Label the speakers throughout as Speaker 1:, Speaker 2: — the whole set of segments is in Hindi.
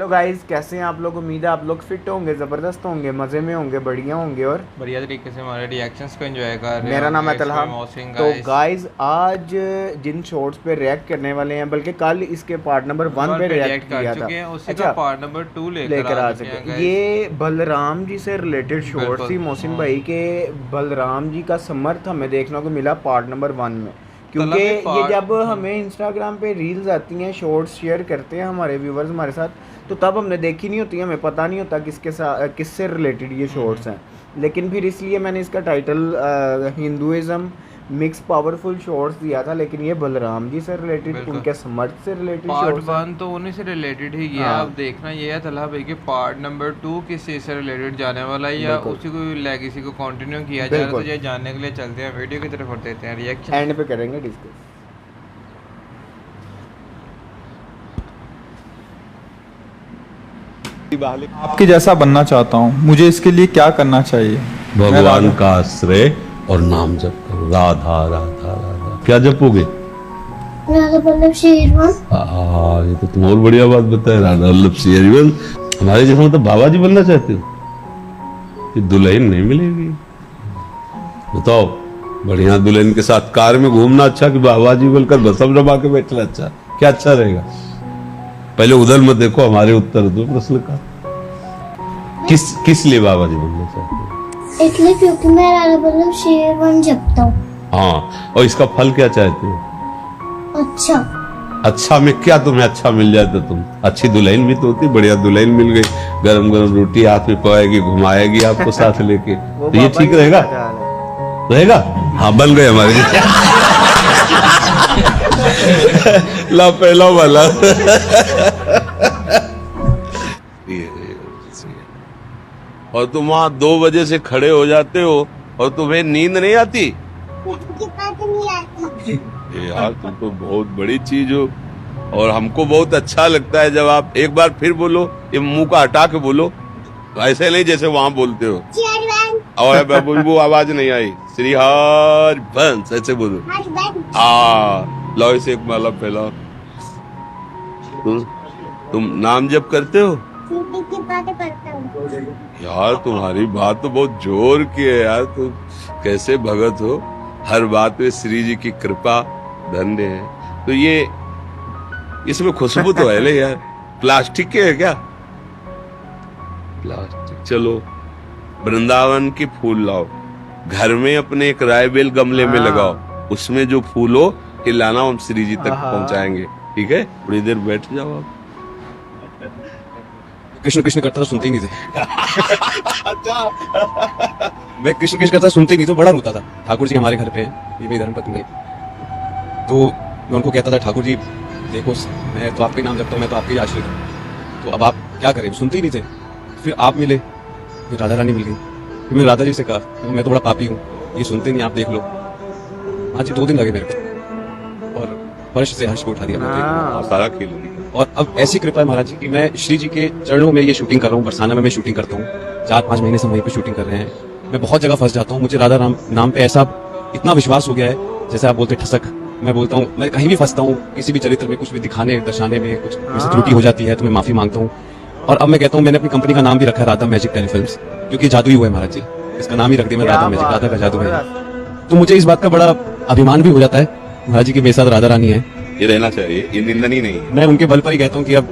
Speaker 1: गाइस, कैसे हैं आप लोग। उम्मीद है आप लोग फिट होंगे, ज़बरदस्त होंगे, मज़े में होंगे, बढ़िया होंगे और
Speaker 2: बढ़िया तरीके से हमारे रिएक्शंस को एंजॉय कर रहे हैं।
Speaker 1: मेरा नाम है तलहा। तो गाइस आज जिन शॉर्ट्स पे रिएक्ट करने वाले हैं, बल्कि कल इसके पार्ट नंबर 1 पे रिएक्ट किया था,
Speaker 2: अच्छा पार्ट नंबर 2
Speaker 1: लेकर आ चुके। ये बलराम जी से रिलेटेड शॉर्ट्स थी मोहसिन भाई के। बलराम जी का समर्थ हमें देखने को मिला पार्ट नंबर 1 में, क्योंकि ये जब हमें इंस्टाग्राम पे रील्स आती हैं, शॉर्ट्स शेयर करते हैं हमारे व्यूवर्स हमारे साथ, तो तब हमने देखी नहीं होती, हमें पता नहीं होता किसके साथ किससे रिलेटेड ये शॉर्ट्स हैं। लेकिन फिर इसलिए मैंने इसका title Hinduism mix powerful shorts दिया था। लेकिन ये बलराम जी से रिलेटेड, उनके समर्थ से रिलेटेड
Speaker 2: पार्ट 1 तो उन्हीं से रिलेटेड ही गया। अब देखना ये है तलहा भाई के पार्ट नंबर 2 किस चीज़ से रिलेटेड जाने वाला है, या उसी को लेगेसी को कंटिन्यू किया जा रहा है। तो ये जानने के लिए चलते हैं वीडियो की तरफ और देते हैं रिएक्शन,
Speaker 1: एंड पे करेंगे डिस्कस।
Speaker 3: आपके जैसा बनना चाहता हूँ, मुझे इसके लिए क्या करना चाहिए?
Speaker 4: भगवान का आश्रय और नाम जप करो। राधा राधा राधा। क्या जपोगे?
Speaker 5: राधा वल्लभ श्रीवन।
Speaker 4: ये तो तुम और बढ़िया बात बताए। राधा वल्लभ श्रीवन। हमारे जैसा मतलब बाबा जी बनना चाहते हो? कि दुल्हन नहीं मिलेगी? बताओ, बढ़िया दुल्हन के साथ कार में घूमना अच्छा कि बाबा जी बोलकर बसम रमा के बैठना अच्छा? क्या अच्छा रहेगा? पहले उधर मत देखो, हमारे उत्तर दो प्रश्न का। किस लिए बाबा जी बनना चाहते हो?
Speaker 5: इसलिए क्योंकि मैं राधा वल्लभ श्रीवन जपता हूँ।
Speaker 4: हाँ, और इसका फल क्या चाहते हो?
Speaker 5: अच्छा।
Speaker 4: अच्छा में क्या तुम्हें अच्छा मिल जाए तो तुम अच्छी दुल्हन भी तो होती। बढ़िया दुल्हन मिल गई, गरम गरम रोटी हाथ में पवाएगी, घुमाएगी आपको साथ लेके, तो ये ठीक रहेगा? रहेगा? हाँ, बन गए हमारे। ला पहला वाला। और तुम वहां 2 बजे से खड़े हो जाते हो और तुम्हें नींद नहीं आती? यार तुम तो बहुत बड़ी चीज हो, और हमको बहुत अच्छा लगता है जब आप एक बार फिर बोलो, ये मुंह का हटा के बोलो, ऐसे नहीं जैसे वहां बोलते हो। और वो आवाज नहीं आई। श्री हर वंश ऐसे बोलो। लो इसे एक माला फैलाओ। तुम नाम जप करते हो? यार तुम्हारी बात तो बहुत जोर की है यार। तुम कैसे भगत हो, हर बात में श्री जी की कृपा धन्य है। तो ये इसमें खुशबू तो है ले यार। प्लास्टिक के है क्या? प्लास्टिक। चलो वृंदावन के फूल लाओ, घर में अपने एक रायबेल गमले में लगाओ, उसमें जो फूल हो खिलाना, हम श्री जी तक पहुंचाएंगे। ठीक है, थोड़ी देर बैठ जाओ आप।
Speaker 6: कृष्ण कृष्ण करता था, सुनते ही नहीं थे। मैं कृष्ण कृष्ण करता सुनते ही नहीं तो बड़ा रोता था। ठाकुर जी हमारे घर पे हैं, ये मेरी धर्मपत्नी है, तो मैं उनको कहता था ठाकुर जी देखो, मैं तो आपके नाम जपता हूँ, मैं तो आपके ही आश्रित हूँ, तो अब आप क्या करें? सुनते ही नहीं थे। फिर आप मिले, फिर राधा रानी मिल गई। फिर मैंने राधा जी से कहा मैं तो बड़ा पापी हूँ, ये सुनते नहीं, आप देख लो। आज 2 दिन लगे मेरे को, और फर्श से हर्ष को उठा दिया
Speaker 4: सारा खेल।
Speaker 6: और अब ऐसी कृपा है महाराज जी की मैं श्री जी के चरणों में ये शूटिंग कर रहा हूँ। बरसाना में मैं शूटिंग करता हूँ, 4-5 महीने से वहीं पे शूटिंग कर रहे हैं। मैं बहुत जगह फंस जाता हूँ। मुझे राधा राम नाम पे ऐसा इतना विश्वास हो गया है, जैसे आप बोलते ठसक। मैं बोलता हूँ, मैं कहीं भी फंसता हूँ, किसी भी चरित्र में कुछ भी दिखाने दर्शाने में कुछ त्रुटि हो जाती है तो मैं माफी मांगता हूँ। और अब मैं कहता हूँ, मैंने अपनी कंपनी का नाम भी रखा है राधा मैजिक टेलीफिल्म्स, क्योंकि जादू ही हुआ है महाराज जी। इसका नाम ही रख दिया मैं राधा मैजिक, राधा का जादू है। तो मुझे इस बात का बड़ा अभिमान भी हो जाता है महाराज जी के मेरे साथ राधा रानी है।
Speaker 4: ये रहना चाहिए, ये निंदनीय नहीं है।
Speaker 6: मैं उनके बल पर ही कहता हूँ कि अब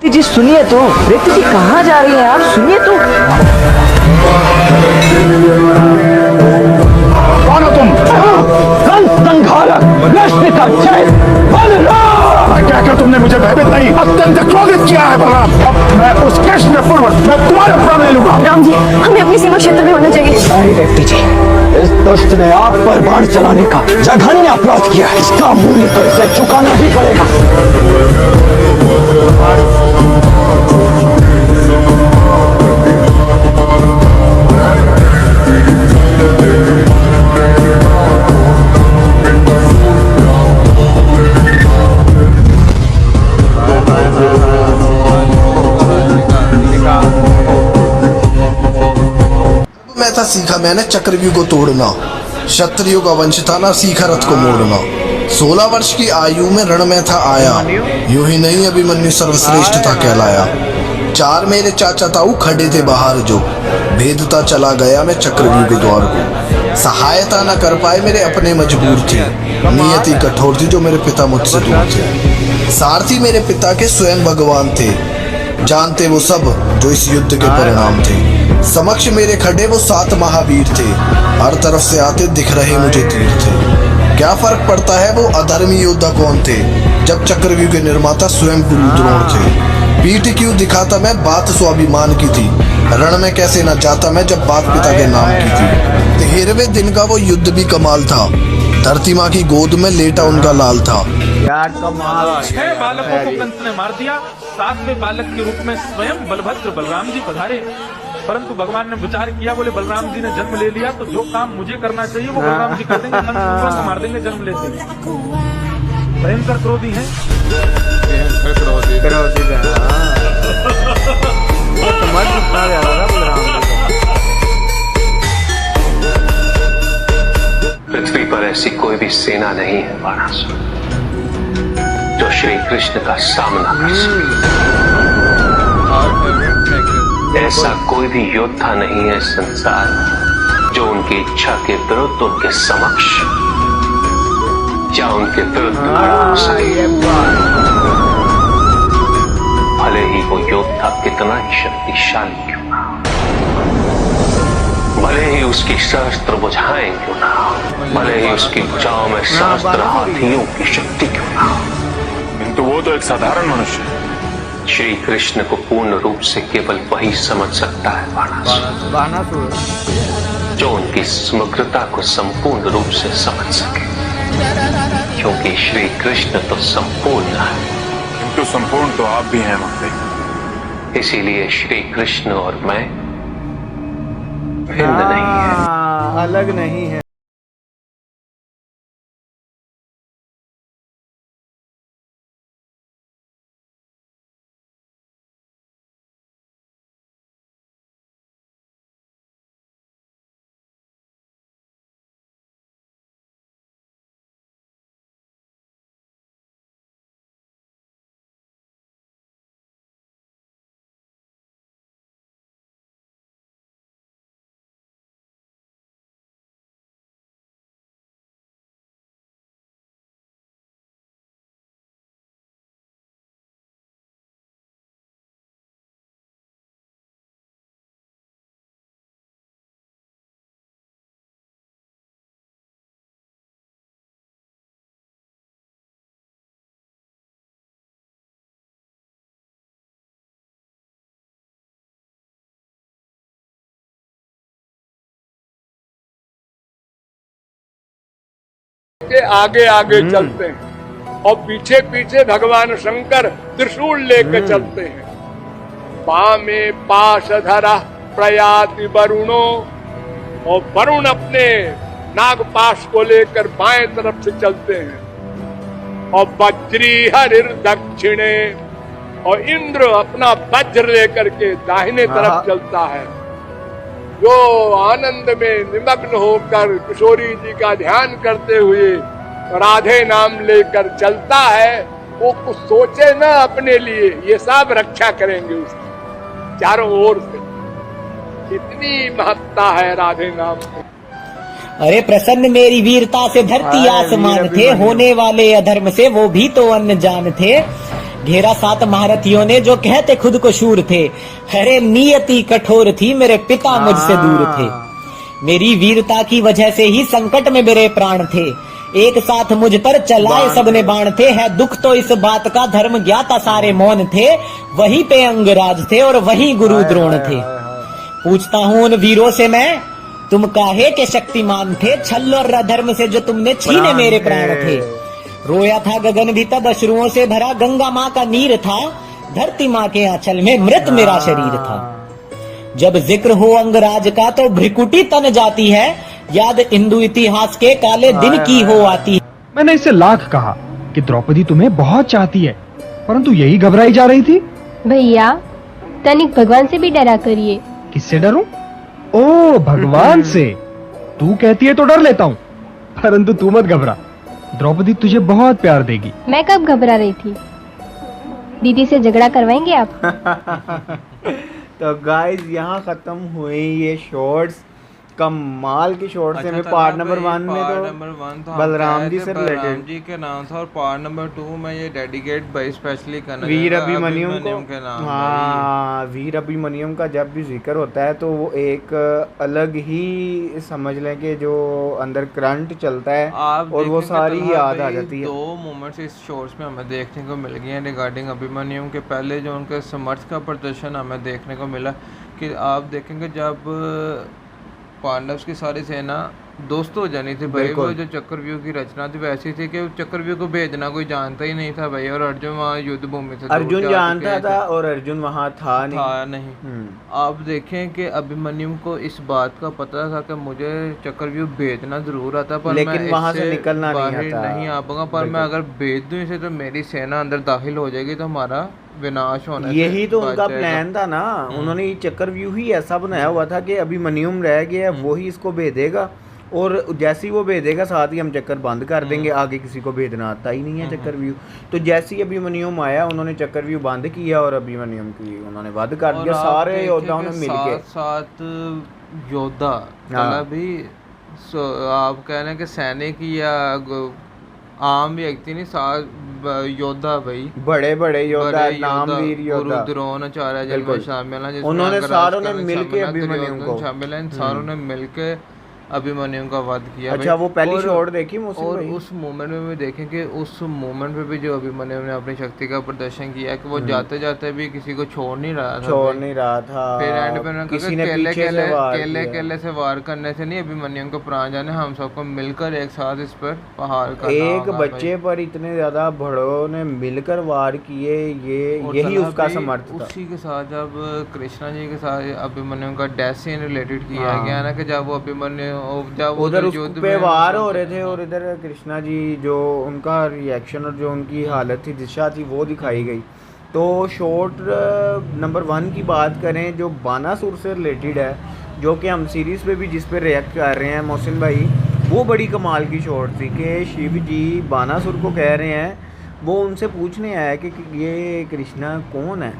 Speaker 7: जी सुनिए तो, रेती जी कहाँ जा रही है आप? सुनिए तो।
Speaker 8: कौन हो तुम? संहारक, नष्ट का चैन, बलराम! क्या क्या तुमने मुझे भयभीत नहीं, अत्यंत क्रोधित किया है बलराम। अब मैं उस कृष्ण पूर्वक मैं तुम्हारे प्राण ले लूंगा।
Speaker 7: राम जी, हमें अपनी सीमा क्षेत्र में होना चाहिए।
Speaker 8: नहीं रेती जी, इस दुष्ट ने आप पर बाण चलाने का जघन्य अपराध किया है, इसका मूल्य तो इसे चुकाना ही पड़ेगा।
Speaker 9: सीखा मैंने चक्रव्यूह को तोड़ना, क्षत्रियों का वंश था ना, सीखा रथ को मोड़ना। 16 वर्ष की आयु में रण में था आया, यूं ही नहीं अभिमन्यु सर्वश्रेष्ठ था कहलाया। 4 मेरे चाचा ताऊ खड़े थे बाहर जो, भेदता चला गया मैं चक्रव्यूह के द्वार को। सहायता न कर पाए मेरे अपने मजबूर थे, नियति कठोर थी जो मेरे पिता मुझसे दूर थे। सारथी मेरे पिता के स्वयं भगवान थे, जानते वो सब जो इस युद्ध के परिणाम थे। समक्ष मेरे खड़े वो 7 महावीर थे, हर तरफ से आते दिख रहे मुझे तीर थे। क्या फर्क पड़ता है वो अधर्मी योद्धा कौन थे, जब चक्रव्यूह के निर्माता स्वयं गुरु द्रोण थे। पीठ क्यों दिखाता मैं, बात स्वाभिमान की थी, रण में कैसे न जाता मैं जब बात पिता के नाम की थी। 13वें दिन का वो युद्ध भी कमाल था, धरती माँ की गोद में लेटा उनका लाल था।
Speaker 10: 6 बालकों को कंस ने मार दिया, 7वें बालक के रूप में स्वयं बलभद्र बलराम जी पधारे। परंतु भगवान ने विचार किया, बोले बलराम जी ने जन्म ले लिया तो जो काम मुझे करना चाहिए वो बलराम जी कर देंगे, कंस को मार देंगे जन्म लेते ही। भयंकर क्रोधी है,
Speaker 11: पृथ्वी पर ऐसी कोई भी सेना नहीं है बाणासुर जो श्री कृष्ण का सामना कर सके। ऐसा कोई भी योद्धा नहीं है संसार जो उनकी इच्छा के विरुद्ध उनके समक्ष या उनके विरुद्ध खड़ा हो सके। भले ही वो योद्धा कितना ही शक्तिशाली क्यों ना, भले ही उसकी सहस्त्र बुझाएं क्यों ना, भले ही उसकी भुजाओं में सहस्त्र हाथियों की शक्ति क्यों ना,
Speaker 8: किंतु वो तो एक साधारण मनुष्य है।
Speaker 11: श्री कृष्ण को पूर्ण रूप से केवल वही समझ सकता है बाणासुर, जो उनकी समग्रता को संपूर्ण रूप से समझ सके, क्योंकि श्री कृष्ण तो संपूर्ण है।
Speaker 8: किंतु संपूर्ण तो आप भी हैं महादेव।
Speaker 11: इसीलिए श्री कृष्ण और मैं भिन्न नहीं है,
Speaker 1: अलग नहीं है।
Speaker 12: के आगे आगे चलते हैं और पीछे पीछे भगवान शंकर त्रिशूल लेकर चलते हैं। पामे पाशधरा प्रयाति वरुणो, और वरुण अपने नागपाश को लेकर बाएं तरफ से चलते हैं, और वज्री हरिर दक्षिणे, और इंद्र अपना वज्र लेकर के दाहिने तरफ चलता है। जो आनंद में निमग्न होकर किशोरी जी का ध्यान करते हुए राधे नाम लेकर चलता है, वो कुछ सोचे ना अपने लिए, ये सब रक्षा करेंगे उसकी चारों ओर से। इतनी महत्ता है राधे नाम की।
Speaker 7: अरे प्रसन्न मेरी वीरता से धरती आसमान थे, होने वाले अधर्म से वो भी तो अनजान थे। घेरा 7 महारथियों ने जो कहते खुद को शूर थे, अरे नियति कठोर थी मेरे पिता मुझसे दूर थे। मेरी वीरता की वजह से ही संकट में मेरे प्राण थे, एक साथ मुझ पर चलाए सबने बाण थे। है दुख तो इस बात का, धर्म ज्ञाता सारे मौन थे, वहीं पे अंगराज थे और वहीं गुरु द्रोण थे। पूछता हूँ उन वीरों से मैं, तुम काहे के शक्तिमान थे, छल और अधर्म से जो तुमने छीने मेरे प्राण थे। रोया था गगन भी तब अश्रुओं से भरा, गंगा माँ का नीर था, धरती माँ के आंचल में मृत मेरा शरीर था। जब जिक्र हो अंगराज का तो भ्रिकुटी तन जाती है, याद हिंदू इतिहास के काले दिन की हो आती है।
Speaker 13: मैंने इसे लाख कहा कि द्रौपदी तुम्हें बहुत चाहती है, परंतु यही घबराई जा रही थी।
Speaker 14: भैया तनिक भगवान से भी डरा करिए।
Speaker 13: किससे डरूं? ओ भगवान से। तू कहती है तो डर लेता हूँ, परंतु तू मत घबरा, द्रौपदी तुझे बहुत प्यार देगी।
Speaker 14: मैं कब घबरा रही थी? दीदी से झगड़ा करवाएंगे आप?
Speaker 1: तो गाइस यहाँ खत्म हुए ये शॉर्ट्स, कमाल की शॉर्ट्स हैं। पार्ट नंबर 1 में तो बलराम जी से रिलेटेड
Speaker 2: बलराम जी के नाम था, और पार्ट नंबर 2 में ये डेडिकेट भाई स्पेशली करना
Speaker 1: वीर अभिमन्यु
Speaker 2: के नाम।
Speaker 1: हाँ, वीर अभिमन्यु का जब भी जिक्र होता है तो वो एक अलग ही समझ लें कि जो अंदर करंट चलता है और वो सारी याद आ जाती है।
Speaker 2: 2 मोमेंट्स इस शॉर्ट्स में हमें देखने को मिल गए हैं रिगार्डिंग अभिमन्यु के। पहले जो उनके समर्थ का प्रदर्शन हमें देखने को मिला कि आप देखेंगे जब पांडव की सारी सेना दोस्त हो जानी थी भाई, वो जो चक्रव्यूह की रचना थी वैसी थी कि चक्रव्यूह को भेजना कोई जानता ही नहीं था भाई, और अर्जुन वहाँ युद्ध भूमि से
Speaker 1: अर्जुन जानता था और अर्जुन वहाँ था
Speaker 2: नहीं। आप देखें कि अभिमन्यु को इस बात का पता था कि मुझे चक्रव्यूह भेजना जरूर आता, पर
Speaker 1: लेकिन
Speaker 2: मैं
Speaker 1: वहाँ से निकलना
Speaker 2: नहीं आ पाऊंगा, पर मैं अगर भेज दूं इसे तो मेरी सेना अंदर दाखिल हो जाएगी तो हमारा विनाश होना।
Speaker 1: यही तो उनका प्लान था ना, उन्होंने ये चक्रव्यूह ही ऐसा बनाया हुआ था कि अभिमन्यु रह गया वो ही इसको भेदेगा, और जैसे ही वो भेदेगा साथ ही हम चक्कर बंद कर देंगे, आगे किसी को भेजना आता ही नहीं है चक्रव्यूह। तो जैसे ही अभिमन्यु आया उन्होंने चक्रव्यूह बंद किया और अभिमन्यु की उन्होंने वध कर दिया सारे योद्धाओं ने मिलके।
Speaker 2: साथ योद्धा भी आप कह रहे हैं कि सैनिक या आम व्यक्ति नहीं, साथ योद्धा भाई
Speaker 1: बड़े बड़े योद्धा, नामवीर योद्धा,
Speaker 2: गुरु द्रोणाचार्य जिनमें शामिल हैं,
Speaker 1: उन्होंने सारों ने मिलके अभिमन्यु को
Speaker 2: शामिल हैं, सारों ने मिलके अभिमन्यु का वध किया।
Speaker 1: अच्छा, वो पहली शॉट देखी
Speaker 2: और उस मोमेंट में भी देखें कि उस मोमेंट में भी जो अभिमन्यु ने अपनी शक्ति का प्रदर्शन किया कि वो जाते जाते भी किसी को छोड़ नहीं रहा था। फिर एंड पे
Speaker 1: किसी ने
Speaker 2: केले से वार करने से नहीं अभिमन्यु को प्राण जाने, हम सबको मिलकर एक साथ इस पर पहाड़ का
Speaker 1: एक बच्चे पर इतने ज्यादा बड़ों ने मिलकर वार किए, यही उसका समर्थ था।
Speaker 2: उसी के साथ जब कृष्णा जी के साथ अभिमन्यु का डेथ सीन रिलेटेड किया गया ना, कि जब वो अभिमन्यु
Speaker 1: उधर उस पे वार हो रहे थे और इधर कृष्णा जी जो उनका रिएक्शन और जो उनकी हालत थी, दिशा थी, वो दिखाई गई। तो शॉर्ट नंबर 1 की बात करें जो बानासुर से रिलेटेड है, जो कि हम सीरीज़ पे भी जिस पे रिएक्ट कर रहे हैं मोहसिन भाई, वो बड़ी कमाल की शॉर्ट थी कि शिव जी बानासुर को कह रहे हैं, वो उनसे पूछने आया कि ये कृष्णा कौन है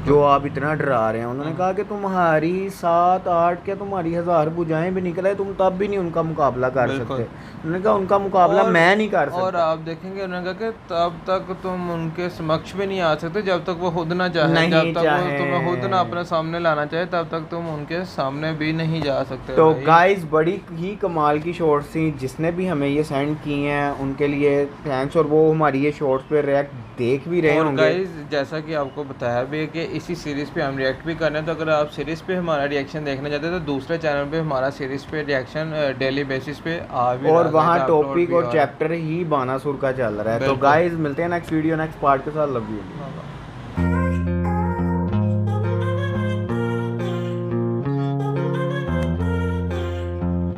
Speaker 1: जो आप इतना डरा रहे हैं। उन्होंने कहा कि तुम्हारी 7-8 क्या तुम्हारी 1000 भुजाएं भी निकले, तुम तब भी नहीं उनका मुकाबला कर सकते। उन्होंने कहा उनका मुकाबला मैं नहीं कर सकता।
Speaker 2: और आप देखेंगे उन्होंने कहा कि तब तक तुम उनके समक्ष भी नहीं आ सकते जब तक वो खुद ना चाहे, जब तक वो तुम्हें खुद ना अपने सामने लाना चाहे तब तक तुम उनके सामने भी नहीं जा सकते।
Speaker 1: तो गाइस बड़ी ही कमाल की शॉर्ट्स थी, जिसने भी हमें ये सेंड की हैं उनके लिए थैंक्स, और वो हमारी ये शॉर्ट्स पे रिएक्ट देख भी रहे होंगे।
Speaker 2: गाइस जैसा कि आपको बताया भी है कि इसी सीरीज़ पे हम रिएक्ट भी कर रहे हैं, तो अगर आप सीरीज़ पे हमारा रिएक्शन देखना चाहते हैं तो दूसरे चैनल पे हमारा सीरीज़ पे रिएक्शन डेली बेसिस पे आ भी,
Speaker 1: और वहाँ टॉपिक और चैप्टर ही बानासुर का चल रहा है। तो गाइस मिलते हैं नेक्स्ट वीडियो नेक्स्ट पार्ट के साथ। Love you.